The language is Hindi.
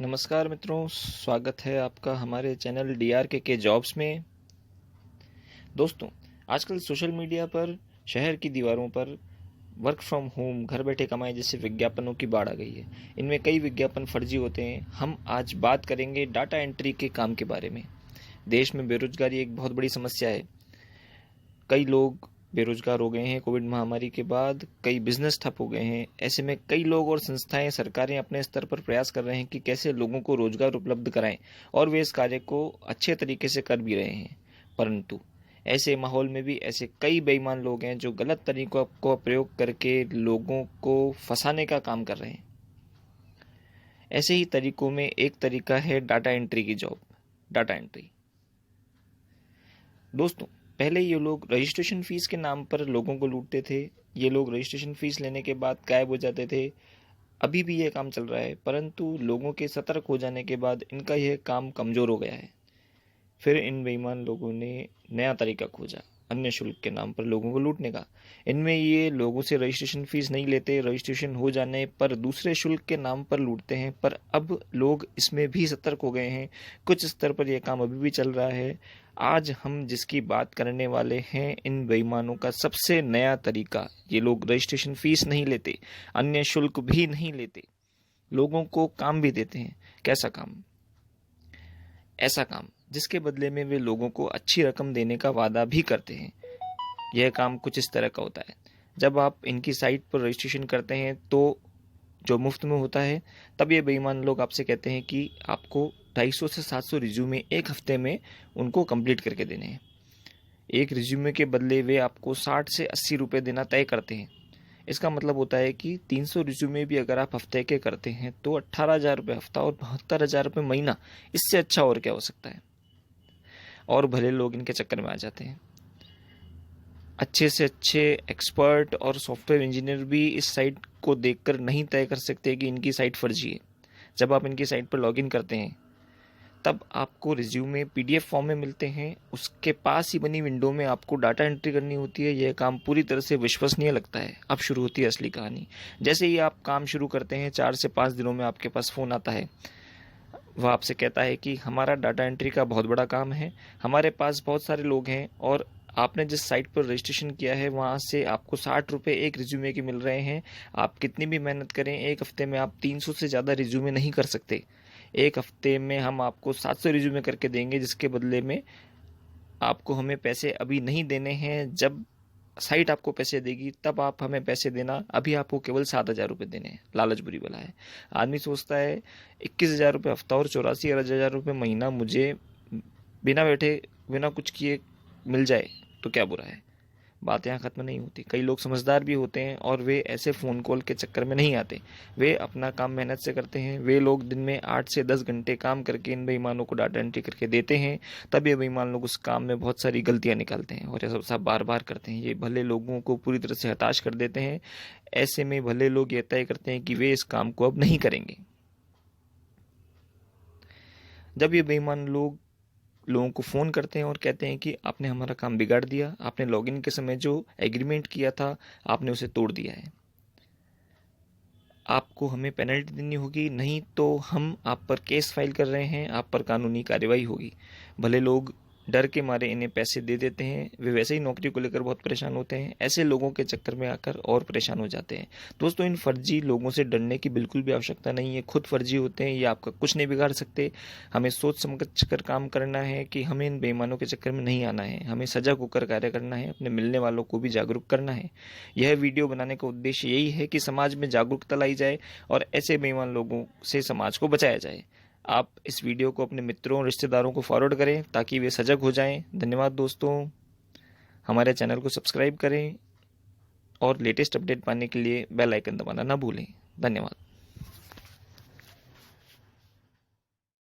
नमस्कार मित्रों, स्वागत है आपका हमारे चैनल DRK जॉब्स में। दोस्तों, आजकल सोशल मीडिया पर शहर की दीवारों पर वर्क फ्रॉम होम, घर बैठे कमाएं जैसे विज्ञापनों की बाढ़ आ गई है। इनमें कई विज्ञापन फर्जी होते हैं। हम आज बात करेंगे डाटा एंट्री के काम के बारे में। देश में बेरोजगारी एक बहुत बड़ी समस्या है। कई लोग बेरोजगार हो गए हैं। कोविड महामारी के बाद कई बिजनेस ठप हो गए हैं। ऐसे में कई लोग और संस्थाएं, सरकारें अपने स्तर पर प्रयास कर रहे हैं कि कैसे लोगों को रोजगार उपलब्ध कराएं, और वे इस कार्य को अच्छे तरीके से कर भी रहे हैं। परंतु ऐसे माहौल में भी ऐसे कई बेईमान लोग हैं जो गलत तरीकों का प्रयोग करके लोगों को फंसाने का काम कर रहे हैं। ऐसे ही तरीकों में एक तरीका है डाटा एंट्री की जॉब। डाटा एंट्री दोस्तों, पहले ये लोग रजिस्ट्रेशन फीस के नाम पर लोगों को लूटते थे। ये लोग रजिस्ट्रेशन फीस लेने के बाद गायब हो जाते थे। अभी भी ये काम चल रहा है, परंतु लोगों के सतर्क हो जाने के बाद इनका यह काम कमज़ोर हो गया है। फिर इन बेईमान लोगों ने नया तरीका खोजा, अन्य शुल्क के नाम पर लोगों को लूटने का। इनमें ये लोगों से रजिस्ट्रेशन फीस नहीं लेते, रजिस्ट्रेशन हो जाने पर दूसरे शुल्क के नाम पर लूटते हैं। पर अब लोग इसमें भी सतर्क हो गए हैं। कुछ स्तर पर यह काम अभी भी चल रहा है। आज हम जिसकी बात करने वाले हैं, इन बेईमानों का सबसे नया तरीका। ये लोग रजिस्ट्रेशन फीस नहीं लेते, अन्य शुल्क भी नहीं लेते, लोगों को काम भी देते हैं। कैसा काम? ऐसा काम जिसके बदले में वे लोगों को अच्छी रकम देने का वादा भी करते हैं। यह काम कुछ इस तरह का होता है। जब आप इनकी साइट पर रजिस्ट्रेशन करते हैं तो जो मुफ्त में होता है, तब ये बेईमान लोग आपसे कहते हैं कि आपको 250 से 700 रिज्यूमे एक हफ्ते में उनको कंप्लीट करके देने हैं। एक रिज्यूमे के बदले वे आपको 60 से 80 रुपये देना तय करते हैं। इसका मतलब होता है कि 300 रिज्यूमे भी अगर आप हफ्ते के करते हैं तो 18,000 रुपये हफ्ता और 72,000 रुपये महीना। इससे अच्छा और क्या हो सकता है? और भले लोग इनके चक्कर में आ जाते हैं। अच्छे से अच्छे एक्सपर्ट और सॉफ्टवेयर इंजीनियर भी इस साइट को देखकर नहीं तय कर सकते कि इनकी साइट फर्जी है। जब आप इनकी साइट पर लॉगिन करते हैं तब आपको रिज्यूमे PDF फॉर्म में मिलते हैं। उसके पास ही बनी विंडो में आपको डाटा एंट्री करनी होती है। यह काम पूरी तरह से विश्वसनीय लगता है। अब शुरू होती है असली कहानी। जैसे ही आप काम शुरू करते हैं, 4 से 5 दिनों में आपके पास फ़ोन आता है। वह आपसे कहता है कि हमारा डाटा एंट्री का बहुत बड़ा काम है, हमारे पास बहुत सारे लोग हैं, और आपने जिस साइट पर रजिस्ट्रेशन किया है वहाँ से आपको 60 रुपये एक रिज्यूमे के मिल रहे हैं। आप कितनी भी मेहनत करें, एक हफ्ते में आप 300 से ज़्यादा रिज्यूमे नहीं कर सकते। एक हफ्ते में हम आपको 700 रिज्यूमे करके देंगे, जिसके बदले में आपको हमें पैसे अभी नहीं देने हैं। जब साइट आपको पैसे देगी तब आप हमें पैसे देना। अभी आपको केवल 7,000 रुपये देने हैं। लालच बुरी बला है। आदमी सोचता है 21,000 रुपये हफ्ता और 84,000 रुपये महीना मुझे बिना बैठे, बिना कुछ किए मिल जाए तो क्या बुरा है। बात यहाँ ख़त्म नहीं होती। कई लोग समझदार भी होते हैं और वे ऐसे फ़ोन कॉल के चक्कर में नहीं आते। वे अपना काम मेहनत से करते हैं। वे लोग दिन में 8 से 10 घंटे काम करके इन बेईमानों को डाटा एंट्री करके देते हैं। तब ये बेईमान लोग उस काम में बहुत सारी गलतियाँ निकालते हैं और ये सब बार बार करते हैं। ये भले लोगों को पूरी तरह से हताश कर देते हैं। ऐसे में भले लोग ये तय करते हैं कि वे इस काम को अब नहीं करेंगे। जब ये बेईमान लोगों को फ़ोन करते हैं और कहते हैं कि आपने हमारा काम बिगाड़ दिया, आपने लॉगिन के समय जो एग्रीमेंट किया था आपने उसे तोड़ दिया है, आपको हमें पेनल्टी देनी होगी, नहीं तो हम आप पर केस फाइल कर रहे हैं, आप पर कानूनी कार्रवाई होगी। भले लोग डर के मारे इन्हें पैसे दे देते हैं। वे वैसे ही नौकरी को लेकर बहुत परेशान होते हैं। ऐसे लोगों के चक्कर में आकर और परेशान हो जाते हैं। दोस्तों, इन फर्जी लोगों से डरने की बिल्कुल भी आवश्यकता नहीं है। खुद फर्जी होते हैं, ये आपका कुछ नहीं बिगाड़ सकते। हमें सोच समझ कर काम करना है कि हमें इन बेईमानों के चक्कर में नहीं आना है। हमें सजग होकर कार्य करना है, अपने मिलने वालों को भी जागरूक करना है। यह वीडियो बनाने का उद्देश्य यही है कि समाज में जागरूकता लाई जाए और ऐसे बेईमान लोगों से समाज को बचाया जाए। आप इस वीडियो को अपने मित्रों और रिश्तेदारों को फॉरवर्ड करें ताकि वे सजग हो जाएं। धन्यवाद दोस्तों। हमारे चैनल को सब्सक्राइब करें और लेटेस्ट अपडेट पाने के लिए बेल आइकन दबाना ना भूलें। धन्यवाद।